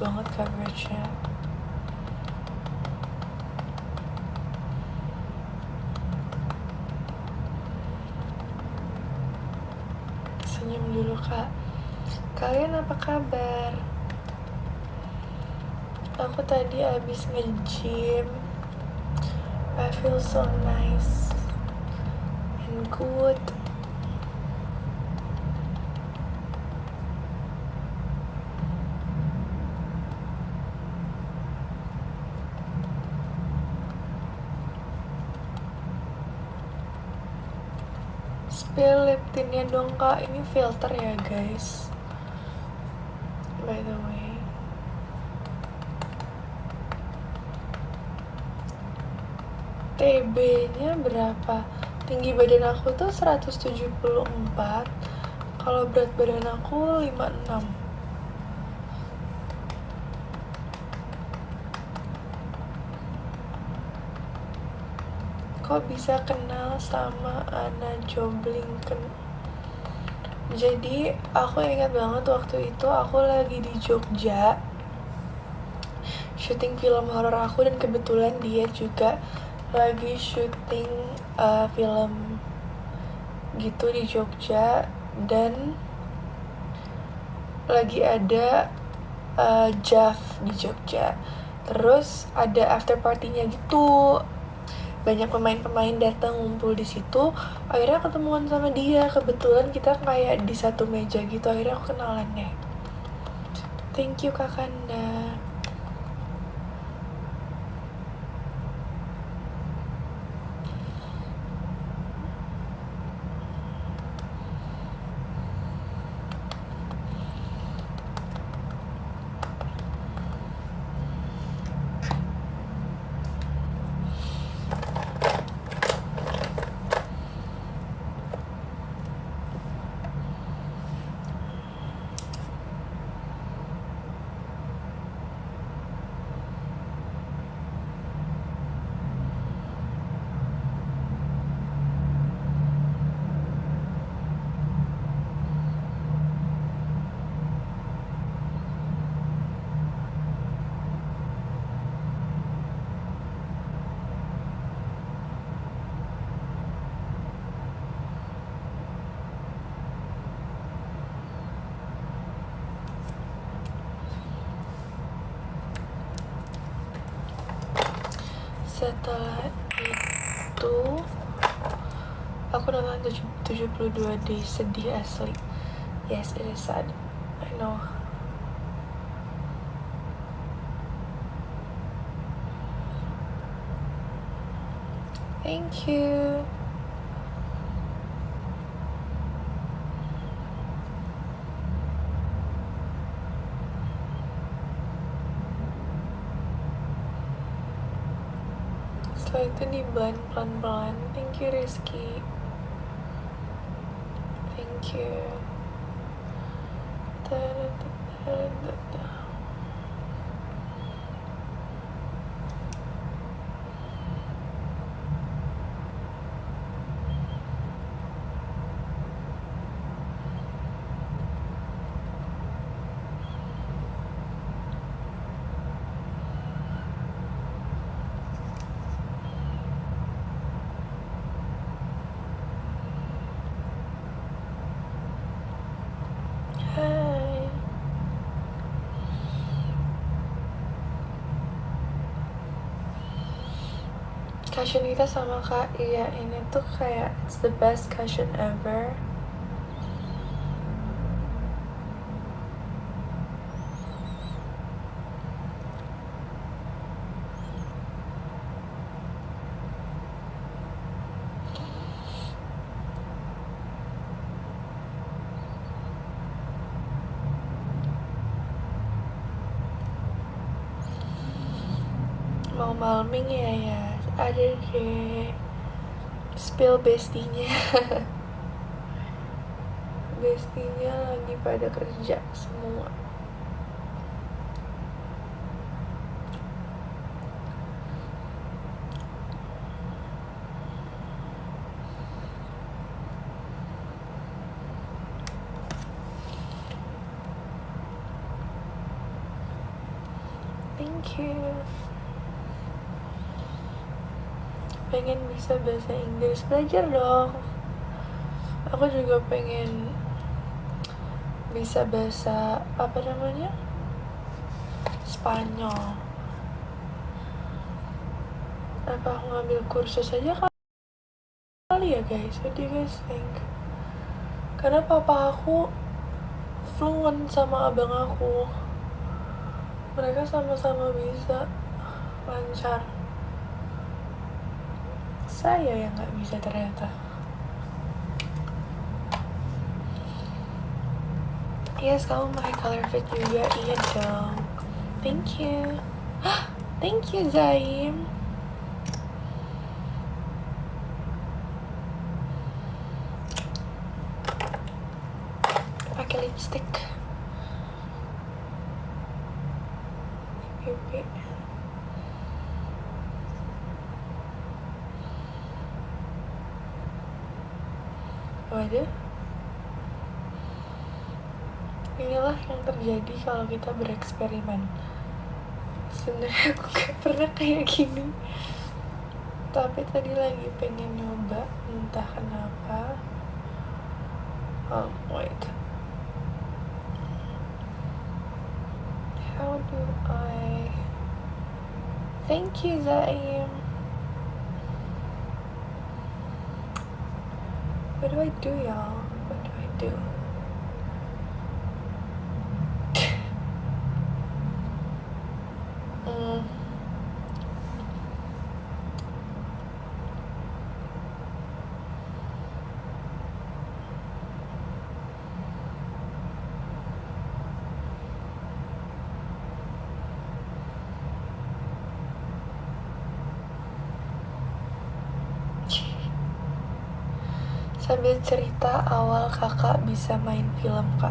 banget coveragenya. Senyum dulu kak. Kalian apa kabar? Aku tadi abis nge-gym. I feel so nice and good. Spill lip tintnya dong kak. Ini filter ya guys, by the way. TB-nya berapa? Tinggi badan aku tuh 174. Kalau berat badan aku 56. Kok bisa kenal sama Anna Joblinken? Jadi aku ingat banget waktu itu aku lagi di Jogja syuting film horor aku, dan kebetulan dia juga lagi syuting film gitu di Jogja, dan lagi ada JAV di Jogja. Terus ada after party-nya gitu, banyak pemain-pemain datang ngumpul di situ. Akhirnya ketemuan sama dia, kebetulan kita kayak di satu meja gitu. Akhirnya aku kenalan deh. Thank you Kakanda. Setelah itu aku nonton 72 Days, sedih asli. Yes, it is sad. I know. Thank you. Setelah itu di-blend pelan-pelan. Thank you Rizky. Thank you. Hai. Cushion kita sama Kak Iya, ini tuh kayak it's the best cushion ever. Mau malming ya ada deh. Spill bestinya. Bestinya lagi pada kerja semua. Thank you. Pengen bisa bahasa Inggris, belajar dong. Aku juga pengen bisa bahasa Spanyol. Apa aku ngambil kursus aja kali ya guys? What do you guys think? Karena papa aku fluent sama abang aku. Mereka sama-sama bisa lancar. Saya yang nggak bisa ternyata. Yes, kamu pakai color fit juga. Iya dong. Thank you. Thank you, Zaim. Pakai lipstick. Pipi. Waduh. Inilah yang terjadi kalau kita bereksperimen. Sebenarnya aku gak pernah kayak gini, tapi tadi lagi pengen nyoba, entah kenapa. Wait. How do I... Thank you, Zaim. What do I do, y'all? What do I do? Sambil cerita awal kakak bisa main film, Kak.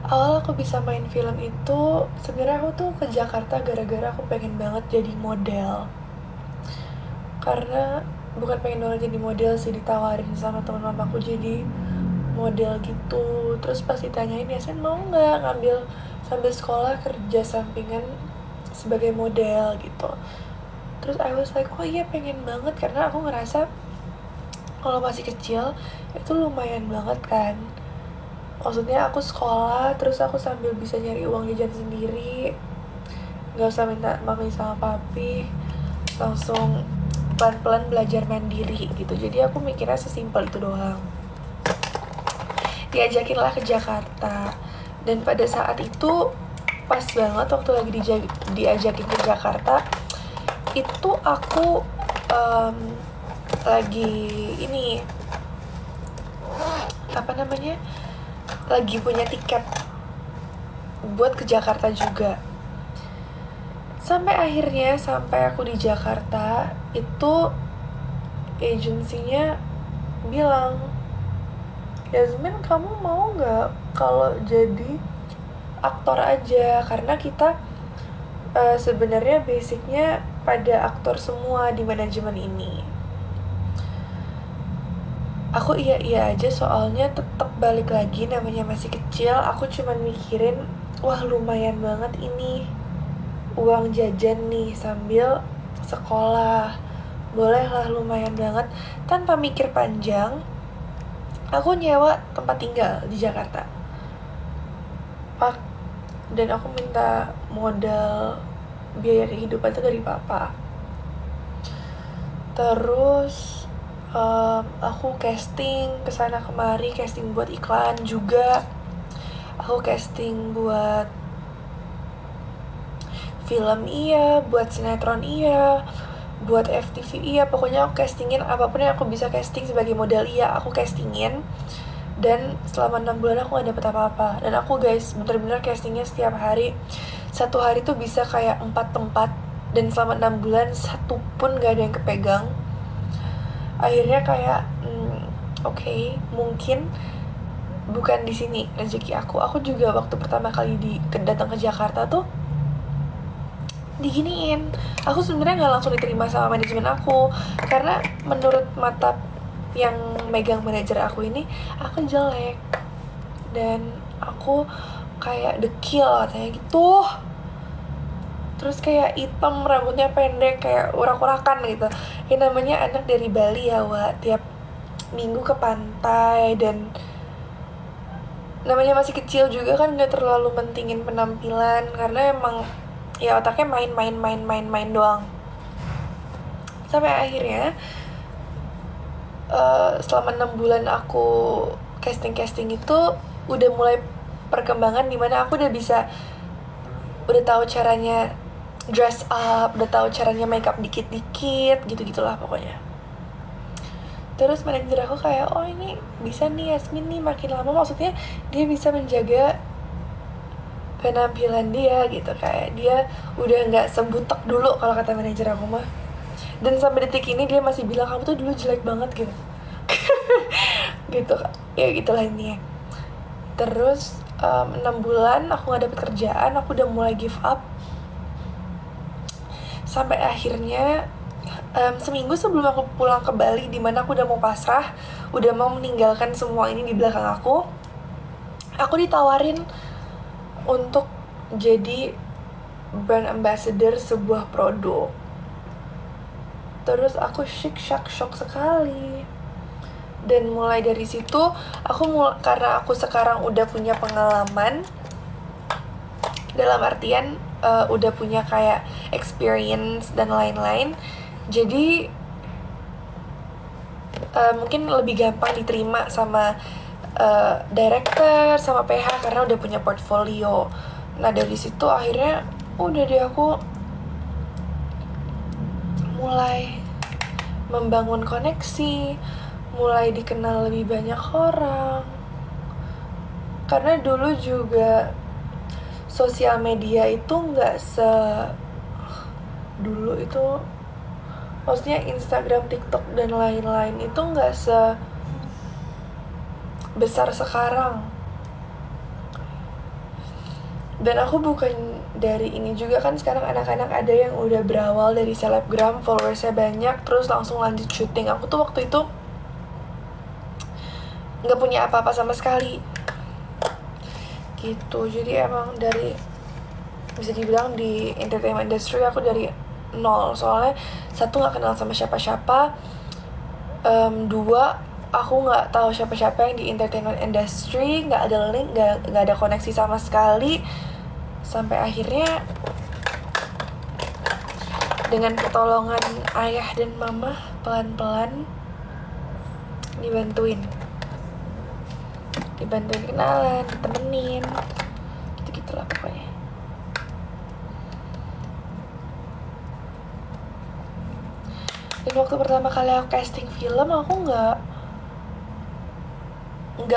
Awal aku bisa main film itu sebenarnya aku tuh ke Jakarta gara-gara aku pengen banget jadi model. Karena bukan pengen banget jadi model sih, ditawarin sama teman mamaku jadi model gitu. Terus pas ditanyain, Yasin mau nggak ngambil sambil sekolah kerja sampingan sebagai model gitu. Terus I was like, oh iya pengen banget, karena aku ngerasa kalau masih kecil itu lumayan banget kan. Maksudnya aku sekolah, terus aku sambil bisa nyari uang jajan sendiri, gak usah minta mami sama papi, langsung pelan-pelan belajar mandiri gitu. Jadi aku mikirnya sesimpel itu doang. Diajakinlah ke Jakarta, dan pada saat itu pas banget waktu lagi diajakin ke Jakarta, itu aku lagi ini lagi punya tiket buat ke Jakarta juga. Sampai aku di Jakarta itu agensinya bilang, Yasmin kamu mau nggak kalau jadi aktor aja, karena kita sebenarnya basicnya pada aktor semua di manajemen ini. Aku iya aja, soalnya tetap balik lagi namanya masih kecil. Aku cuman mikirin, wah lumayan banget ini uang jajan nih sambil sekolah, bolehlah lumayan banget. Tanpa mikir panjang, aku nyewa tempat tinggal di Jakarta, dan aku minta modal biaya kehidupan itu dari papa. Terus aku casting kesana kemari, casting buat iklan juga, aku casting buat film iya, buat sinetron iya, buat FTV iya, pokoknya aku castingin apapun yang aku bisa casting sebagai model iya, aku castingin. Dan selama 6 bulan aku gak dapet apa-apa. Dan aku guys bener-bener castingnya setiap hari. Satu hari tuh bisa kayak 4 tempat, dan selama 6 bulan satu pun gak ada yang kepegang. Akhirnya kayak okay, mungkin bukan di sini rezeki aku. Aku juga waktu pertama kali datang ke Jakarta tuh diginiin. Aku sebenarnya nggak langsung diterima sama manajemen aku, karena menurut mata yang megang manajer aku ini, aku jelek dan aku kayak dekil katanya gitu. terus kayak hitam, rambutnya pendek kayak urak-urakan gitu. Yang namanya anak dari Bali ya, Wak, tiap minggu ke pantai, dan namanya masih kecil juga kan nggak terlalu mentingin penampilan karena emang ya otaknya main doang. Sampai akhirnya selama 6 bulan aku casting itu udah mulai perkembangan dimana aku udah tahu caranya dress up, udah tahu caranya makeup dikit-dikit gitu-gitulah pokoknya. Terus manajer aku kayak, oh ini bisa nih Yasmin nih, makin lama maksudnya dia bisa menjaga penampilan dia gitu, kayak dia udah nggak sebutek dulu kalau kata manajer aku mah. Dan sampai detik ini dia masih bilang kamu tuh dulu jelek banget gitu. Gitu ya, gitulah intinya. Terus 6 bulan aku gak dapet kerjaan, aku udah mulai give up. Sampai akhirnya seminggu sebelum aku pulang ke Bali, dimana aku udah mau pasrah, udah mau meninggalkan semua ini di belakang aku ditawarin untuk jadi brand ambassador sebuah produk. Terus aku shock sekali. Dan mulai dari situ karena aku sekarang udah punya pengalaman, dalam artian udah punya kayak experience dan lain-lain, jadi mungkin lebih gampang diterima sama director, sama PH karena udah punya portfolio. Nah dari situ akhirnya udah deh aku mulai membangun koneksi, mulai dikenal lebih banyak orang. Karena dulu juga sosial media itu nggak dulu itu, maksudnya Instagram, TikTok dan lain-lain itu nggak besar sekarang. Dan aku bukan dari ini juga kan, sekarang anak-anak ada yang udah berawal dari selebgram, followersnya banyak, terus langsung lanjut syuting. Aku tuh waktu itu nggak punya apa-apa sama sekali gitu. Jadi emang bisa dibilang di entertainment industry aku dari nol. Soalnya satu, nggak kenal sama siapa-siapa, dua, aku nggak tahu siapa-siapa yang di entertainment industry, nggak ada link, nggak ada koneksi sama sekali. Sampai akhirnya dengan pertolongan ayah dan mama pelan-pelan dibantuin kenalan, ditemenin, gitu-gitulah pokoknya. Dan waktu pertama kali aku casting film, aku nggak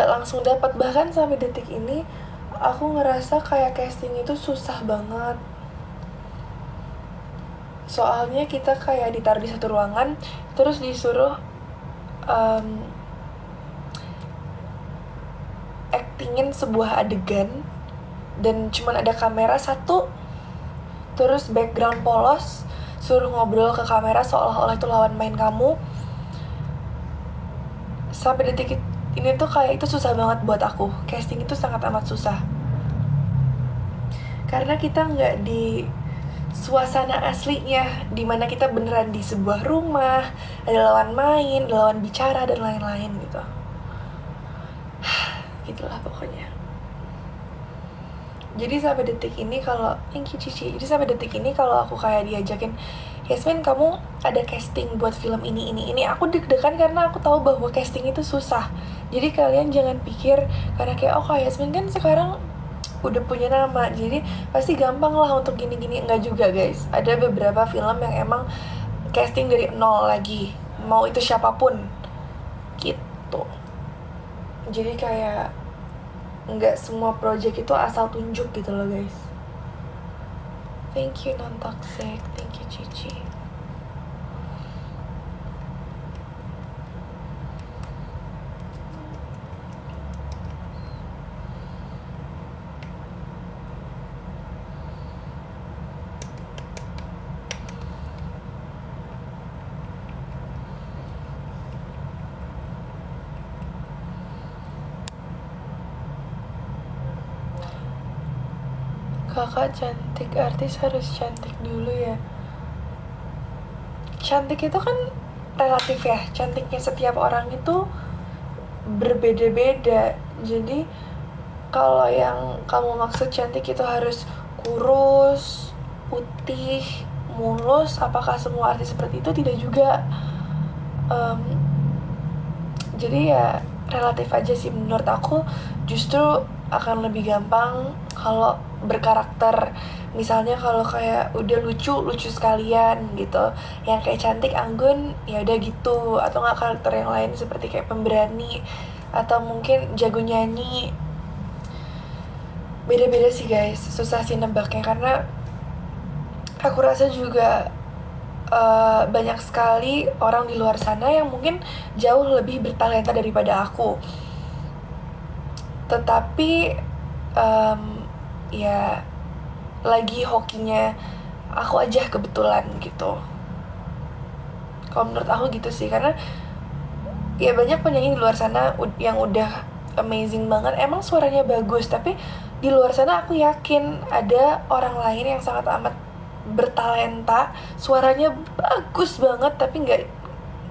langsung dapat. Bahkan sampai detik ini aku ngerasa kayak casting itu susah banget. Soalnya kita kayak ditaruh di satu ruangan, terus disuruh actingin sebuah adegan, dan cuman ada kamera satu, terus background polos, suruh ngobrol ke kamera seolah-olah itu lawan main kamu. Sampai detik ini tuh kayak itu susah banget buat aku. Casting itu sangat amat susah karena kita nggak di suasana aslinya, dimana kita beneran di sebuah rumah, ada lawan main, ada lawan bicara dan lain-lain gitu. Gitulah pokoknya. Jadi sampai detik ini kalau aku kayak diajakin, Yasmin kamu ada casting buat film ini, aku deg-degan karena aku tahu bahwa casting itu susah. Jadi kalian jangan pikir karena kayak Kak Yasmin kan sekarang udah punya nama, jadi pasti gampang lah untuk gini-gini. Enggak juga guys, ada beberapa film yang emang casting dari nol lagi, mau itu siapapun gitu. Jadi kayak nggak semua project itu asal tunjuk gitu loh guys. Thank you non toxic, thank you Cici. Kakak cantik, artis harus cantik dulu ya. Cantik itu kan relatif ya, cantiknya setiap orang itu berbeda-beda. Jadi kalau yang kamu maksud cantik itu harus kurus, putih, mulus, apakah semua artis seperti itu? Tidak juga. Jadi ya relatif aja sih, menurut aku justru akan lebih gampang kalau berkarakter. Misalnya kalau kayak udah lucu sekalian gitu, yang kayak cantik anggun ya udah gitu, atau nggak karakter yang lain seperti kayak pemberani atau mungkin jago nyanyi. Beda-beda sih guys, susah sih nebaknya karena aku rasa juga banyak sekali orang di luar sana yang mungkin jauh lebih bertalenta daripada aku. Tetapi ya lagi hokinya aku aja kebetulan gitu. Kalau menurut aku gitu sih, karena ya banyak penyanyi di luar sana yang udah amazing banget, emang suaranya bagus, tapi di luar sana aku yakin ada orang lain yang sangat amat bertalenta, suaranya bagus banget, tapi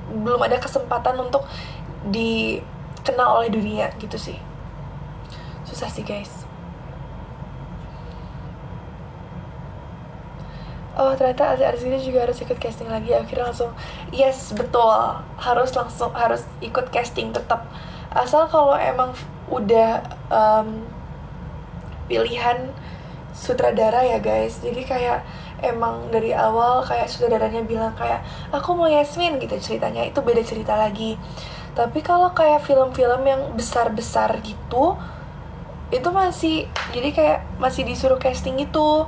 belum ada kesempatan untuk dikenal oleh dunia gitu sih. Susah sih guys. Oh ternyata artis ini juga harus ikut casting lagi. Akhirnya langsung yes, betul, harus ikut casting tetap, asal kalau emang udah pilihan sutradara ya guys. Jadi kayak emang dari awal kayak sutradaranya bilang kayak aku mau Yasmin gitu ceritanya, itu beda cerita lagi. Tapi kalau kayak film-film yang besar-besar gitu, itu masih, jadi kayak masih disuruh casting gitu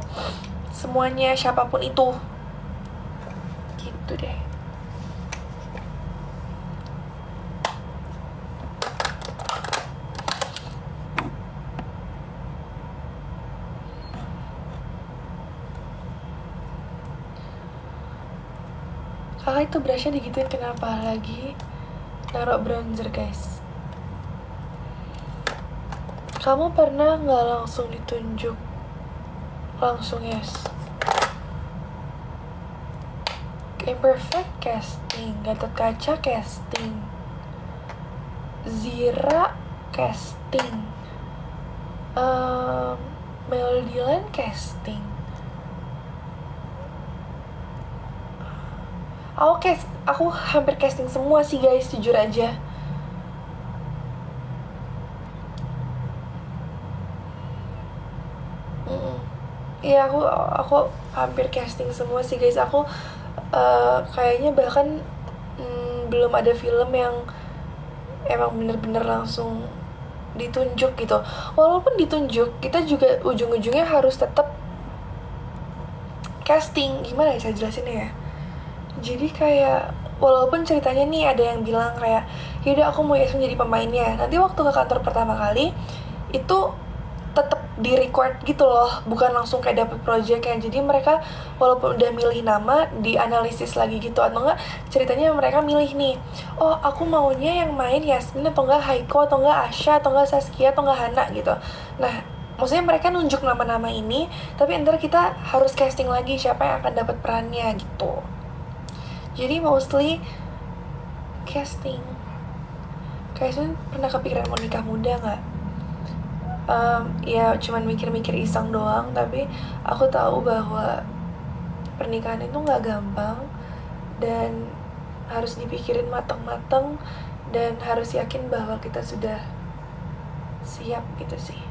semuanya, siapapun itu gitu deh. Kakak itu brushnya digituin kenapa lagi? Naruh bronzer guys. Kamu pernah nggak langsung ditunjuk? Langsung yes. Imperfect casting, Gatot Kaca casting, Zira casting, Melodilan casting. Aku hampir casting semua sih guys, jujur aja. Iya, aku hampir casting semua sih guys. Aku kayaknya bahkan belum ada film yang emang bener-bener langsung ditunjuk gitu. Walaupun ditunjuk, kita juga ujung-ujungnya harus tetap casting. Gimana ya saya jelasinnya ya? Jadi kayak walaupun ceritanya nih ada yang bilang kayak yaudah aku mau Yasmin jadi pemainnya, nanti waktu ke kantor pertama kali itu tetap di record gitu loh, bukan langsung kayak dapet project-nya. Jadi mereka walaupun udah milih nama, dianalisis lagi gitu, atau enggak ceritanya mereka milih nih, oh aku maunya yang main Yasmin atau enggak Haiko atau enggak Asha atau enggak Saskia atau enggak Hana gitu. Nah maksudnya mereka nunjuk nama-nama ini, tapi ntar kita harus casting lagi siapa yang akan dapat perannya gitu. Jadi mostly casting. Kayak Yasmin pernah kepikiran mau nikah muda nggak? Ya cuman mikir-mikir iseng doang, tapi aku tahu bahwa pernikahan itu nggak gampang dan harus dipikirin matang-matang dan harus yakin bahwa kita sudah siap gitu sih.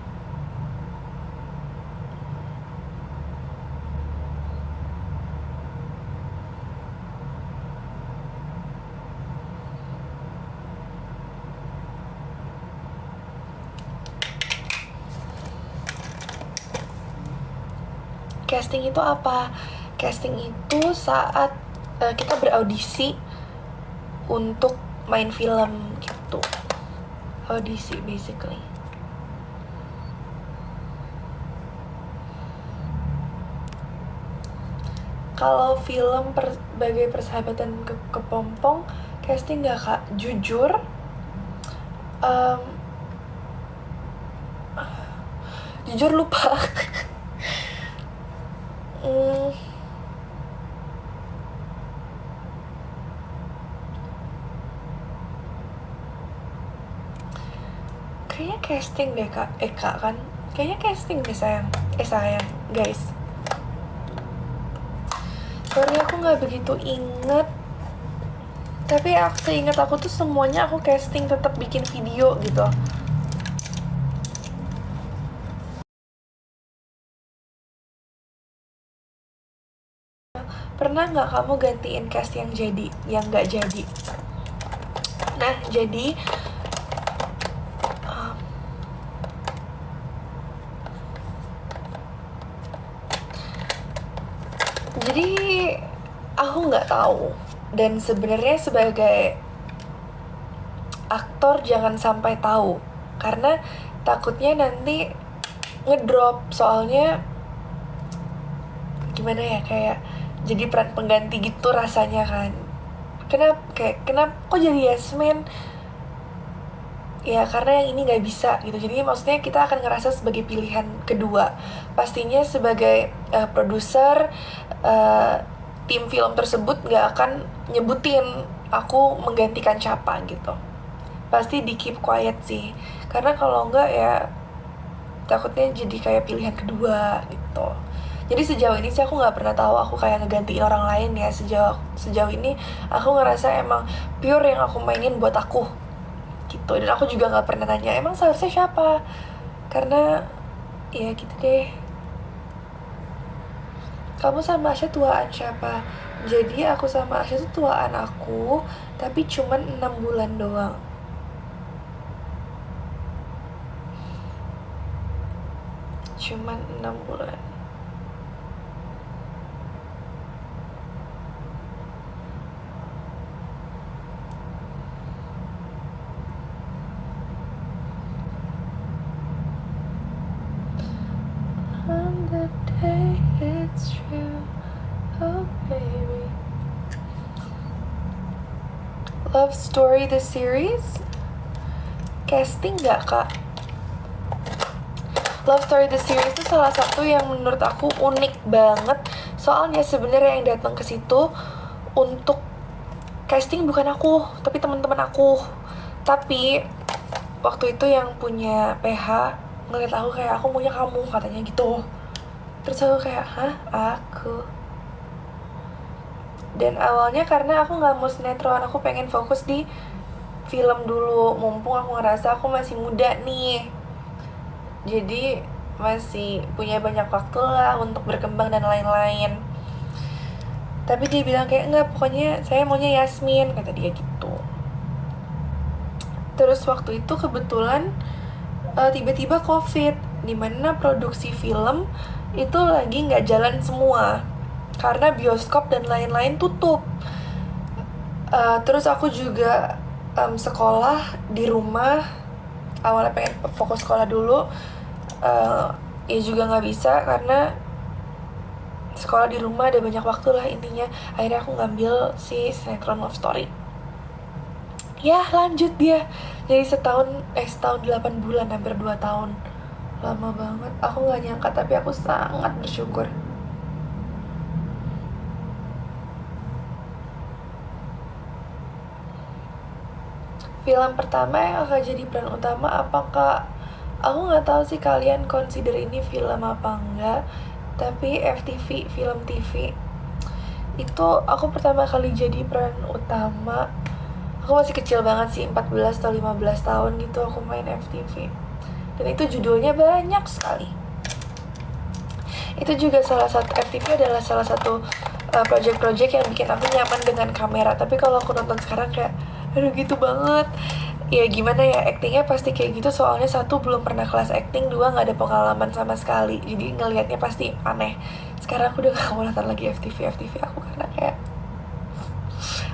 Casting itu apa? Casting itu saat kita beraudisi untuk main film gitu. Audisi basically. Kalau film Bagai Persahabatan Kepompong, casting gak kak? Jujur jujur lupa casting deh kak, Eka kan, kayaknya casting deh sayang, guys. Sorry aku nggak begitu inget, tapi seingat aku tuh semuanya aku casting, tetap bikin video gitu. Pernah nggak kamu gantiin cast yang nggak jadi? Nah jadi aku nggak tahu, dan sebenarnya sebagai aktor jangan sampai tahu, karena takutnya nanti ngedrop, soalnya gimana ya, kayak jadi peran pengganti gitu rasanya kan. Kenapa kok jadi Yasmin? Ya karena yang ini nggak bisa gitu. Jadi maksudnya kita akan ngerasa sebagai pilihan kedua. Pastinya sebagai produser, tim film tersebut nggak akan nyebutin aku menggantikan siapa gitu. Pasti di keep quiet sih. Karena kalau enggak ya takutnya jadi kayak pilihan kedua gitu. Jadi sejauh ini sih aku nggak pernah tahu aku kayak ngegantiin orang lain ya. Sejauh ini aku ngerasa emang pure yang aku mainin buat aku gitu. Dan aku juga nggak pernah nanya emang seharusnya siapa, karena ya gitu deh. Kamu sama Asya tuaan siapa? Jadi aku sama Asya tuh tuaan aku, tapi cuman 6 bulan doang. Cuman 6 bulan. On the day it's true, oh baby. Love Story the series? Casting gak kak? Love Story the series itu salah satu yang menurut aku unik banget. Soalnya sebenarnya yang datang ke situ untuk casting bukan aku, tapi teman-teman aku. Tapi waktu itu yang punya PH ngeliat aku kayak aku maunya kamu katanya gitu. Terus aku kayak hah aku. Dan awalnya karena aku nggak mau sinetron, aku pengen fokus di film dulu. Mumpung aku ngerasa aku masih muda nih, jadi masih punya banyak waktu lah untuk berkembang dan lain-lain. Tapi dia bilang kayak enggak, pokoknya saya maunya Yasmin, kata dia gitu. Terus waktu itu kebetulan tiba-tiba COVID, dimana produksi film itu lagi nggak jalan semua karena bioskop dan lain-lain tutup. Terus aku juga sekolah di rumah. Awalnya pengen fokus sekolah dulu, ya juga nggak bisa karena sekolah di rumah ada banyak waktu lah intinya. Akhirnya aku ngambil si sinetron Love Story. Ya lanjut dia jadi setahun 8 bulan, hampir 2 tahun. Lama banget, aku nggak nyangka, tapi aku sangat bersyukur. Film pertama yang akan jadi peran utama apakah, aku nggak tahu sih kalian consider ini film apa enggak, tapi FTV, film TV itu aku pertama kali jadi peran utama. Aku masih kecil banget sih, 14 atau 15 tahun gitu aku main FTV. Dan itu judulnya banyak sekali. Itu juga FTV adalah salah satu project-project yang bikin aku nyaman dengan kamera. Tapi kalau aku nonton sekarang kayak aduh gitu banget. Ya gimana ya, actingnya pasti kayak gitu. Soalnya satu, belum pernah kelas acting, dua, gak ada pengalaman sama sekali. Jadi ngelihatnya pasti aneh. Sekarang aku udah gak mau nonton lagi FTV aku karena kayak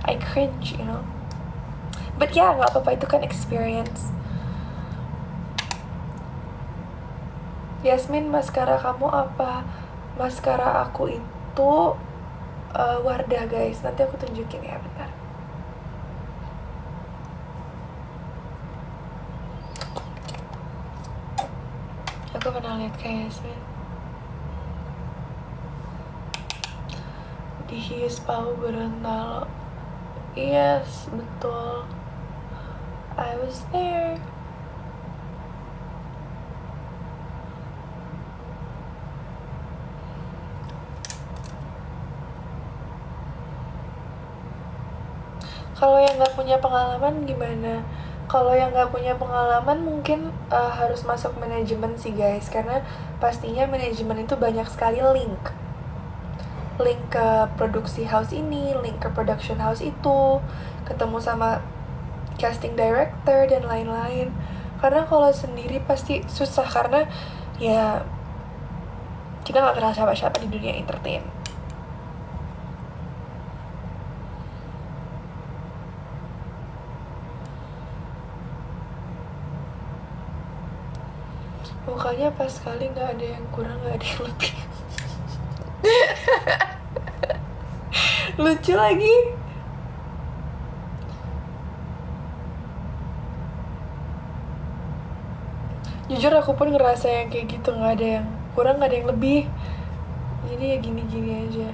I cringe, you know. But ya gak apa-apa, itu kan experience. Yasmin, maskara kamu apa? Maskara aku itu Wardah guys. Nanti aku tunjukin ya, bentar. Aku pernah lihat kayak Yasmin di Hius Pau Gorontalo. Yes, betul. I was there. Kalau yang nggak punya pengalaman gimana? Kalau yang nggak punya pengalaman mungkin harus masuk manajemen sih guys, karena pastinya manajemen itu banyak sekali link ke produksi house ini, link ke production house itu, ketemu sama casting director dan lain-lain. Karena kalau sendiri pasti susah, karena ya kita nggak kenal siapa-siapa di dunia entertain. Mukanya pas sekali, nggak ada yang kurang, nggak ada yang lebih. Lucu lagi. Jujur aku pun ngerasa yang kayak gitu, nggak ada yang kurang, nggak ada yang lebih. Jadi ya gini-gini aja.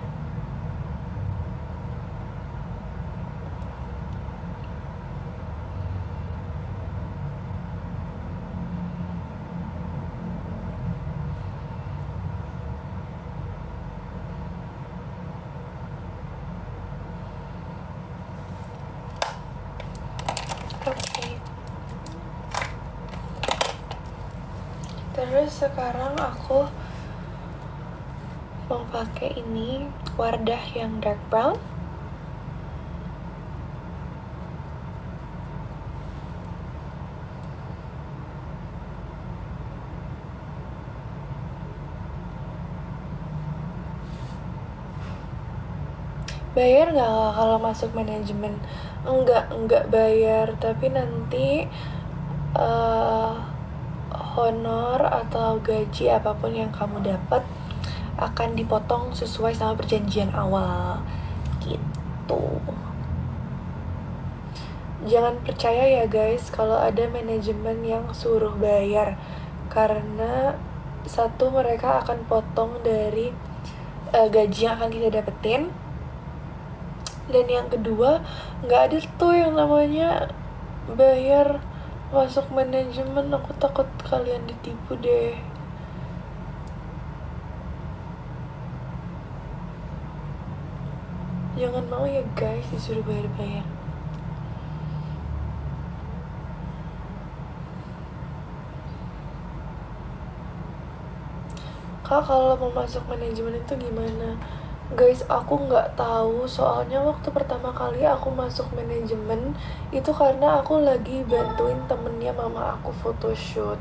Oke. Terus sekarang aku mau pakai ini Wardah yang dark brown. Bayar nggak kalau masuk manajemen? Enggak bayar, tapi nanti honor atau gaji apapun yang kamu dapat akan dipotong sesuai sama perjanjian awal gitu. Jangan percaya ya guys kalau ada manajemen yang suruh bayar, karena satu, mereka akan potong dari gaji yang akan kita dapetin, dan yang kedua nggak ada tuh yang namanya bayar masuk manajemen. Aku takut kalian ditipu deh. Jangan mau ya guys disuruh bayar-bayar. Kak, kalau mau masuk manajemen itu gimana? Guys, aku nggak tahu, soalnya waktu pertama kali aku masuk manajemen itu karena aku lagi bantuin temennya mama aku photoshoot.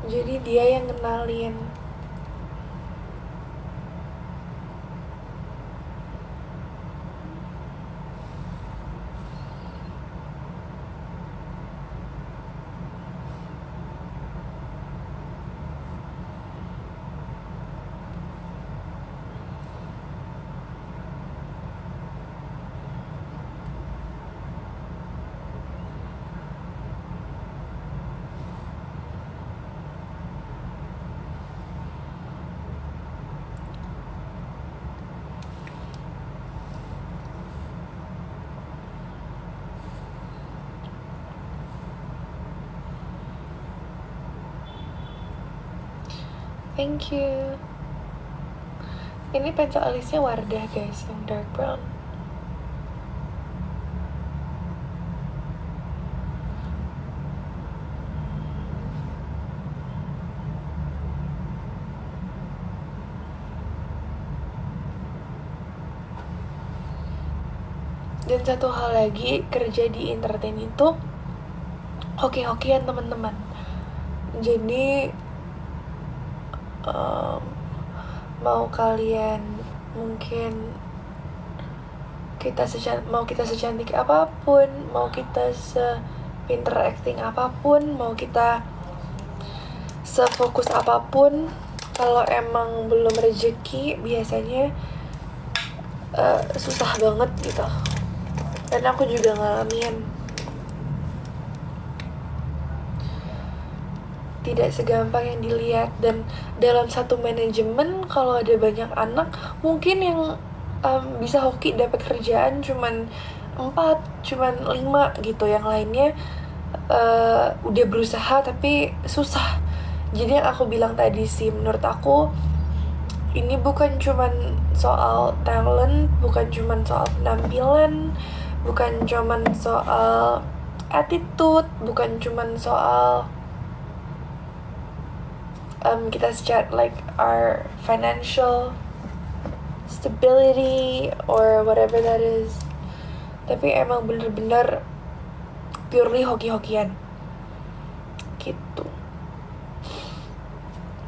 Jadi dia yang ngenalin. Thank you. Ini pencil alisnya Wardah guys, yang dark brown. Dan satu hal lagi, kerja di entertain itu hoki-hokian teman-teman. Jadi mau kalian mungkin mau kita secantik apapun, mau kita sepinter acting apapun, mau kita sefokus apapun, kalau emang belum rezeki biasanya susah banget gitu. Dan aku juga ngalamin. Tidak segampang yang dilihat. Dan dalam satu manajemen kalau ada banyak anak, mungkin yang bisa hoki dapat kerjaan cuman 4, cuman 5 gitu. Yang lainnya udah berusaha tapi susah. Jadi yang aku bilang tadi sih, menurut aku ini bukan cuman soal talent, bukan cuman soal penampilan, bukan cuman soal attitude, bukan cuman soal kita secara like our financial stability or whatever that is, tapi emang bener-bener purely hoki-hokian gitu.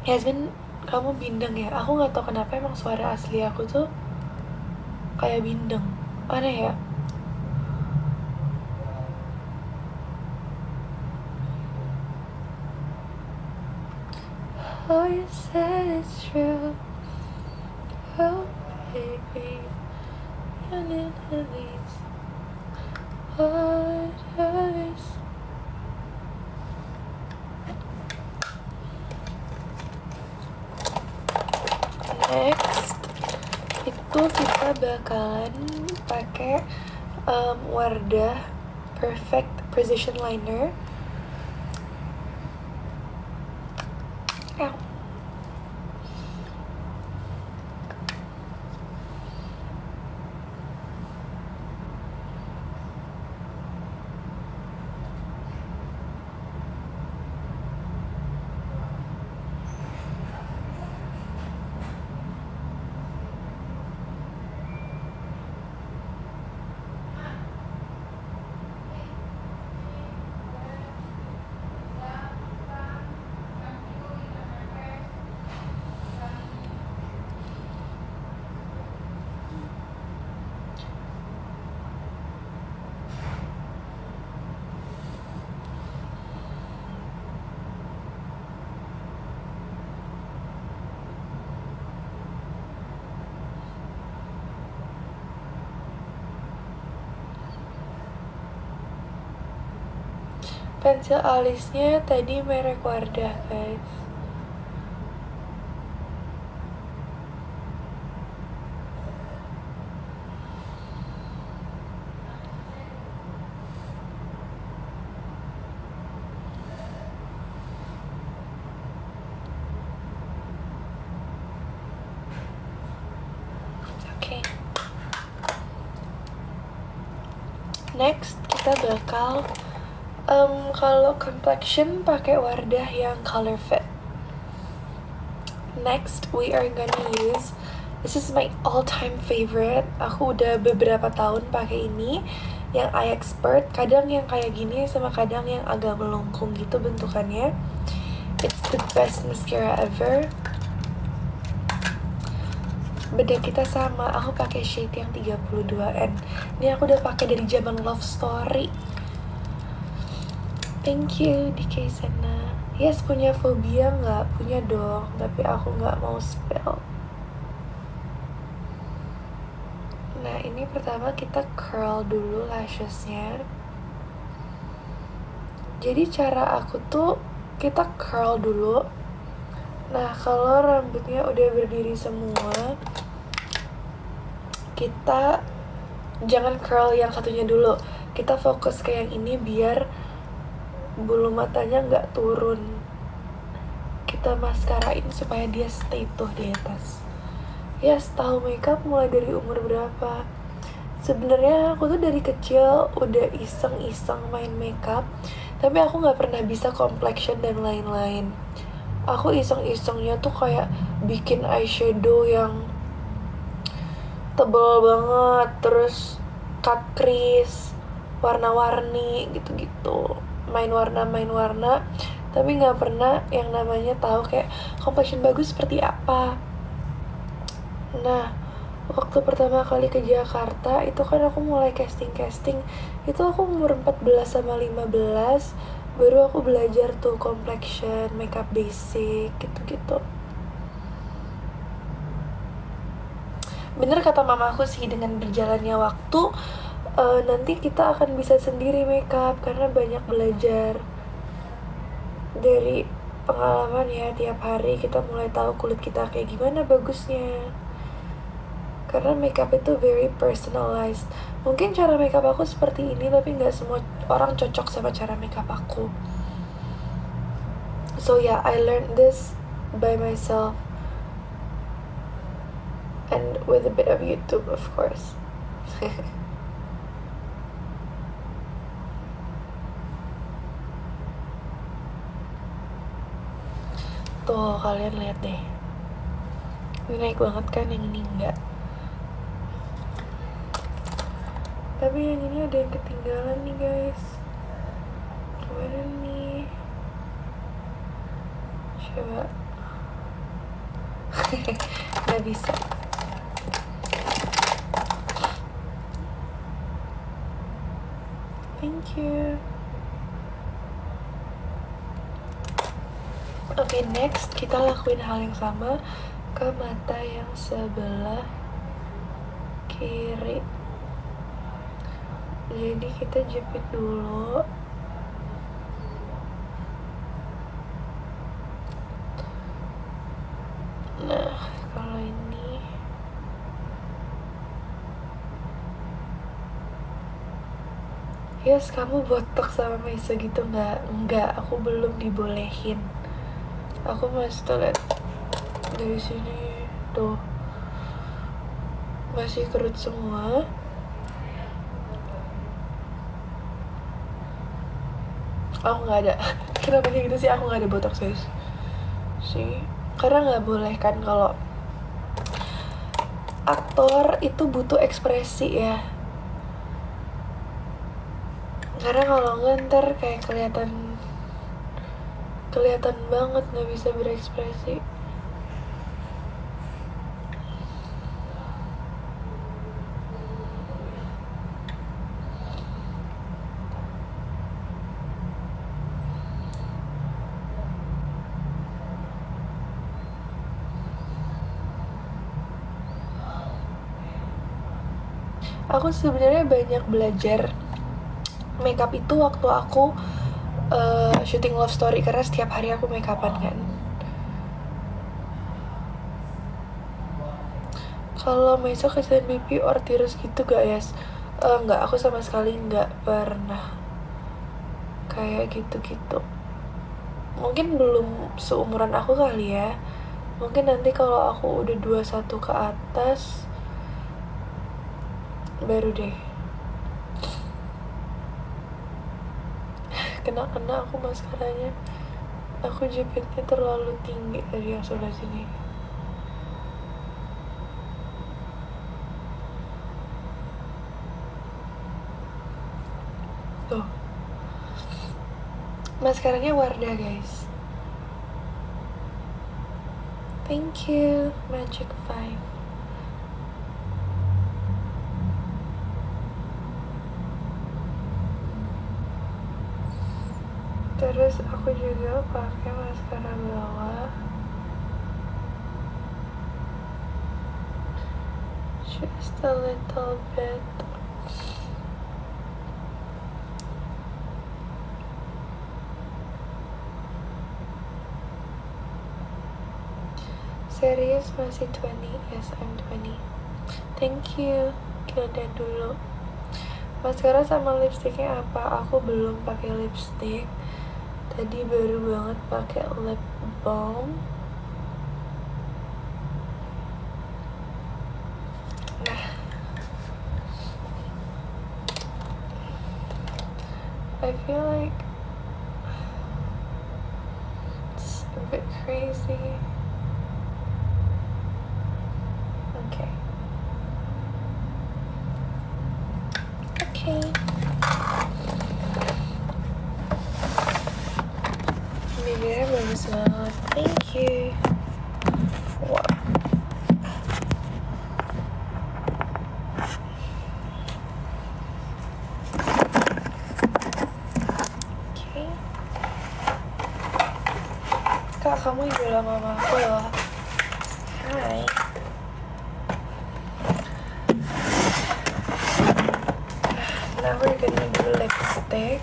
Yasmin, kamu bindeng ya? Aku nggak tahu kenapa emang suara asli aku tuh kayak bindeng, aneh ya. Oh, you said it's true. Oh, baby, you need at least what hurts. Next, itu kita bakalan pakai Wardah Perfect Precision Liner. Pensil alisnya tadi merek Wardah, guys. Oke. Next, kita bakal kalau complexion pakai Wardah yang color fit. Next, we are gonna use, this is my all-time favorite. Aku udah beberapa tahun pakai ini, yang eye expert. Kadang yang kayak gini sama kadang yang agak melengkung gitu bentukannya. It's the best mascara ever. Beda kita sama, aku pakai shade yang 32N. Ini aku udah pakai dari zaman Love Story. Thank you, DK Sena. Yes, punya fobia nggak? Punya dong, tapi aku nggak mau spill. Nah, ini pertama kita curl dulu lashesnya. Jadi cara aku tuh, kita curl dulu. Nah, kalau rambutnya udah berdiri semua, kita jangan curl yang satunya dulu. Kita fokus ke yang ini biar bulu matanya nggak turun. Kita maskarain supaya dia stay tuh di atas. Ya, tahu makeup mulai dari umur berapa? Sebenarnya aku tuh dari kecil udah iseng-iseng main makeup, tapi aku nggak pernah bisa complexion dan lain-lain. Aku iseng-isengnya tuh kayak bikin eyeshadow yang tebel banget, terus cut crease, warna-warni gitu-gitu. Main warna, tapi nggak pernah yang namanya tahu kayak complexion bagus seperti apa. Nah, waktu pertama kali ke Jakarta itu kan aku mulai casting, itu aku umur 14 sama 15, baru aku belajar tuh complexion, makeup basic, gitu-gitu. Bener kata mamaku sih, dengan berjalannya waktu nanti kita akan bisa sendiri makeup karena banyak belajar dari pengalaman ya. Tiap hari kita mulai tahu kulit kita kayak gimana bagusnya, karena makeup itu very personalized. Mungkin cara makeup aku seperti ini, tapi nggak semua orang cocok sama cara makeup aku. So yeah, I learned this by myself. and with a bit of YouTube, of course. Tuh, kalian lihat deh. Ini naik banget kan, yang ini enggak. Tapi yang ini ada yang ketinggalan nih guys. Gimana nih? Coba. Nggak bisa. Thank you. Oke, next kita lakuin hal yang sama ke mata yang sebelah kiri. Jadi kita jepit dulu. Nah, kalau ini yes, kamu botok sama Maisa gitu nggak? Nggak, aku belum dibolehin. Aku masih lihat dari sini tuh masih kerut semua. Aku nggak ada. Kenapa kayak gitu sih? Aku nggak ada botok guys. Sih, karena nggak boleh kan kalau aktor itu butuh ekspresi ya. Karena kalau nggak ntar kayak kelihatan banget nggak bisa berekspresi. Aku sebenarnya banyak belajar makeup itu waktu aku syuting Love Story, karena setiap hari aku makeupan kan. Kalau Maisa kesian pipi or tirus gitu gak ya? Enggak, aku sama sekali nggak pernah kayak gitu-gitu. Mungkin belum seumuran aku kali ya. Mungkin nanti kalau aku udah 21 ke atas baru deh. Kena aku maskaranya. Aku jepitnya terlalu tinggi dari yang sebelah sini. Tuh, maskaranya Wardah guys. Thank you, Magic 5. Terus aku juga pakai maskara bawah. Just a little bit. Serius masih 20? Yes, I'm 20. Thank you. Gilda dulu. Maskara sama lipstiknya apa? Aku belum pakai lipstick. Tadi baru banget pakai lip balm. Nah, I feel like it's a bit crazy. Okay. Okay. Bibirnya bagus banget. Thank you. Wow. Okay. Kak, kamu idola mama aku loh. Hai. Now we're gonna do lipstick.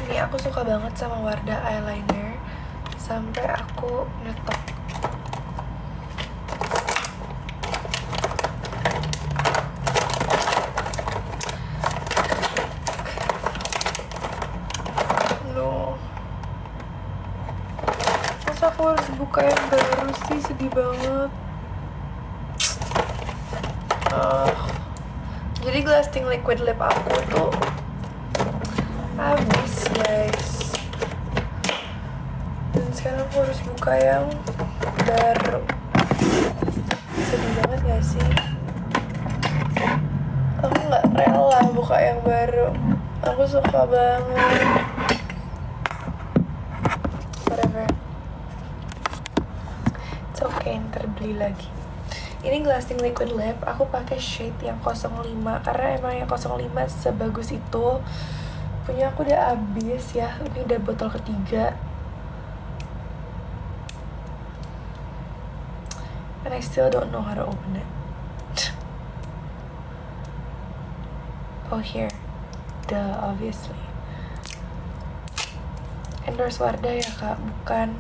Ini aku suka banget sama Wardah eyeliner sampai aku nyetok. buka yang baru sih, sedih banget. Jadi Lasting Liquid Lip aku tuh habis guys, dan sekarang aku harus buka yang baru. Sedih banget gak sih? Aku gak rela buka yang baru, aku suka banget. Whatever, it's okay, ntar beli lagi. Ini Lasting Liquid Lip, aku pakai shade yang 05 karena emang yang 05 sebagus itu. Punya aku udah habis ya, ini udah botol ketiga. And I still don't know how to open it. Oh here, duh, obviously. Endorse Wardah ya kak, bukan.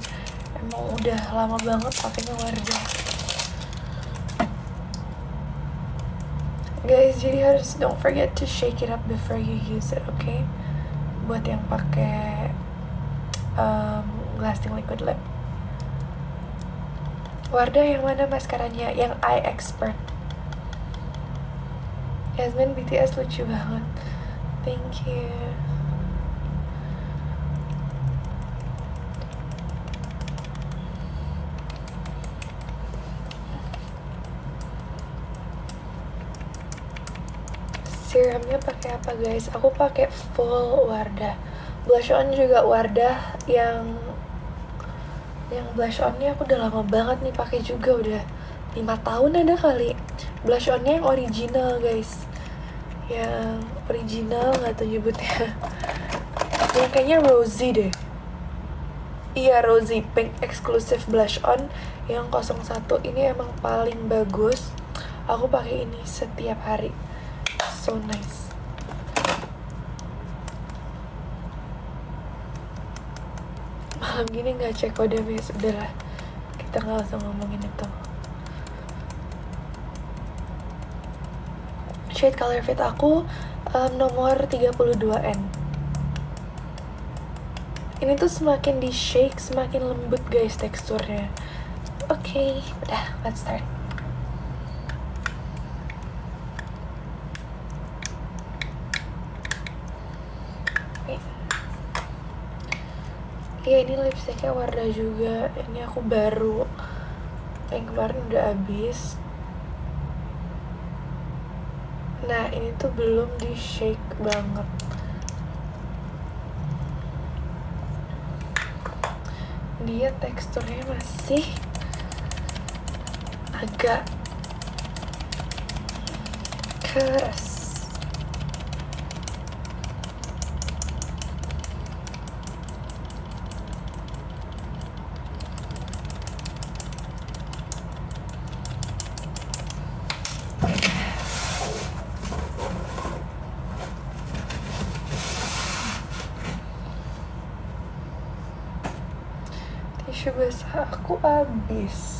Emang udah lama banget pakainya Wardah. Guys, jadi harus don't forget to shake it up before you use it, okay? Buat yang pakai Lasting Liquid Lip. Wardah yang mana maskaranya? Yang Eye Expert. Yasmin BTS lucu banget. Thank you. Serumnya pakai apa guys? Aku pakai full Wardah. Blush on juga Wardah, yang blush onnya aku udah lama banget nih pakai juga, udah 5 tahun ada kali. Blush onnya yang original guys, yang original, nggak tahu nyebutnya. Yang kayaknya rosy deh. Iya, rosy pink exclusive blush on yang 01 ini emang paling bagus. Aku pakai ini setiap hari. So nice. Malam gini nggak cek kode mes, udahlah kita nggak usah ngomongin itu. Shade color fit aku nomor 32N. Ini tuh semakin di shake semakin lembut guys teksturnya. Oke, udah, let's start. Iya, ini lipstiknya Wardah juga. Ini aku baru, yang kemarin udah habis. Nah, ini tuh belum di shake banget. Dia teksturnya masih agak keras. Tisu basah aku habis.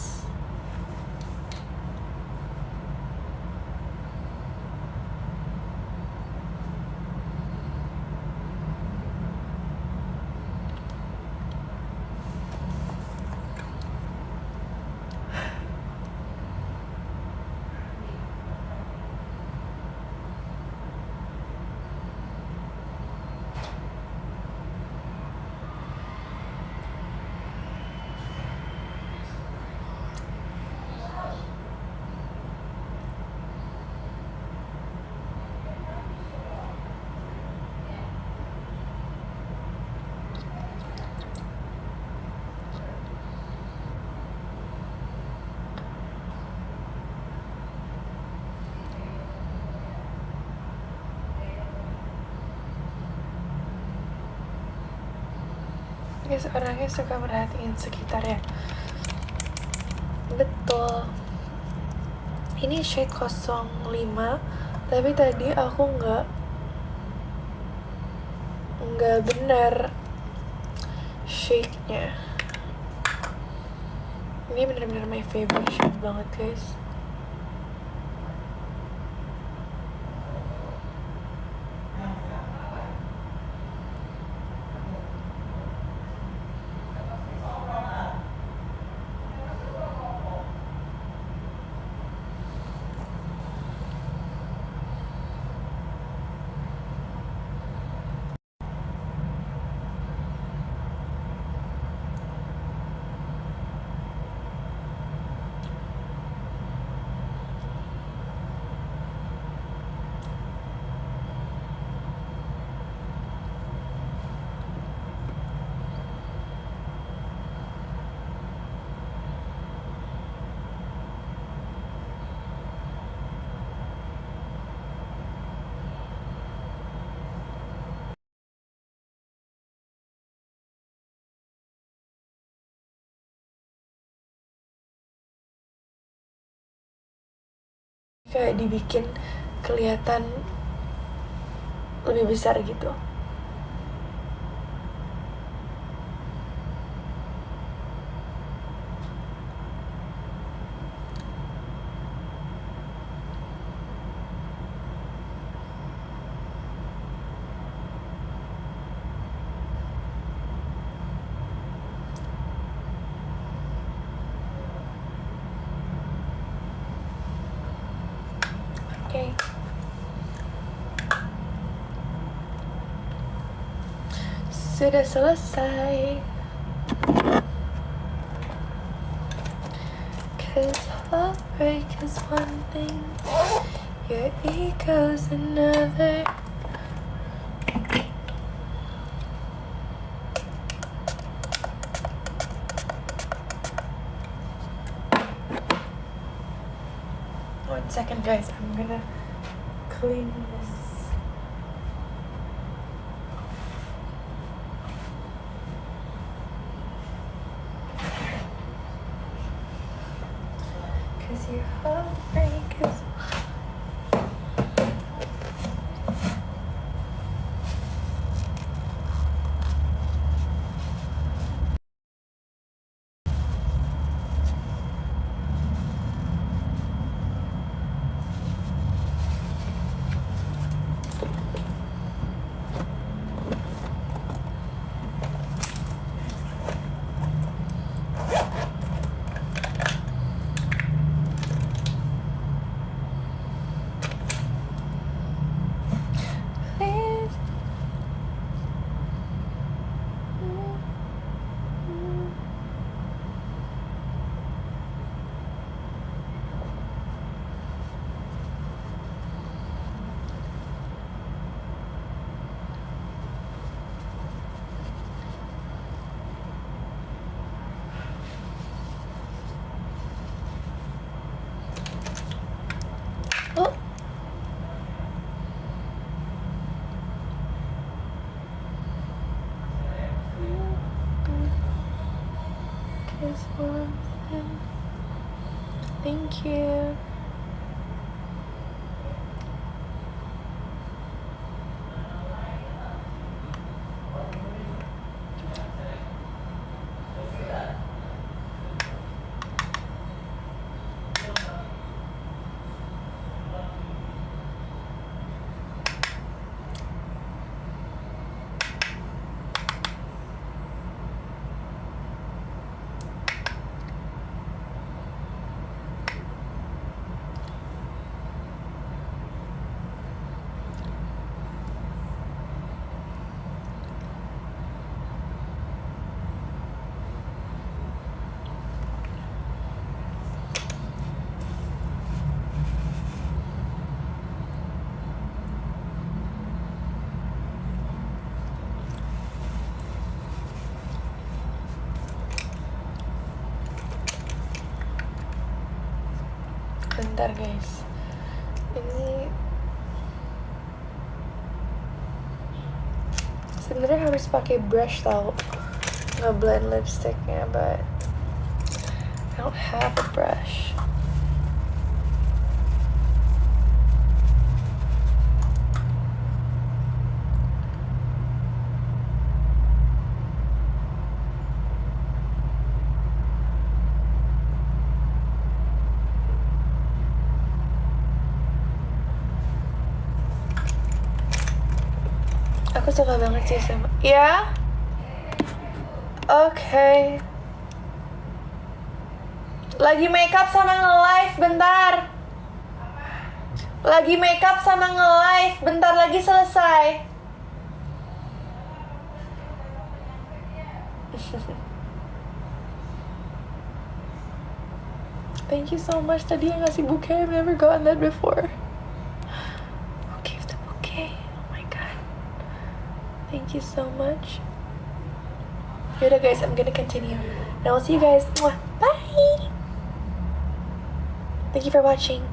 Guys, orangnya suka merhatiin sekitarnya. Betul. Ini shade 05, tapi tadi aku nggak benar shake-nya. Ini benar-benar my favorite shade banget guys. kayak dibikin kelihatan lebih besar gitu. Oke. Sudah selesai. 'Cause heartbreak is one thing, your ego's another. One second, guys. I'm gonna clean this. Cause your heartbreak is please. Oh. Kiss one thing. Thank you. Bentar, guys. Ini sebenarnya harus pakai brush tau, ngeblend lipsticknya, but I don't have a brush. Aku suka banget sih sama. Ya? Oke. Lagi makeup sama nge-live bentar. Lagi makeup sama nge-live bentar lagi selesai. Thank you so much tadi yang ngasih bouquet. I've never gotten that before. Who gave the bouquet? Oh my god. Thank you so much. Yaudah guys, I'm gonna continue. And I'll see you guys. Bye! Thank you for watching.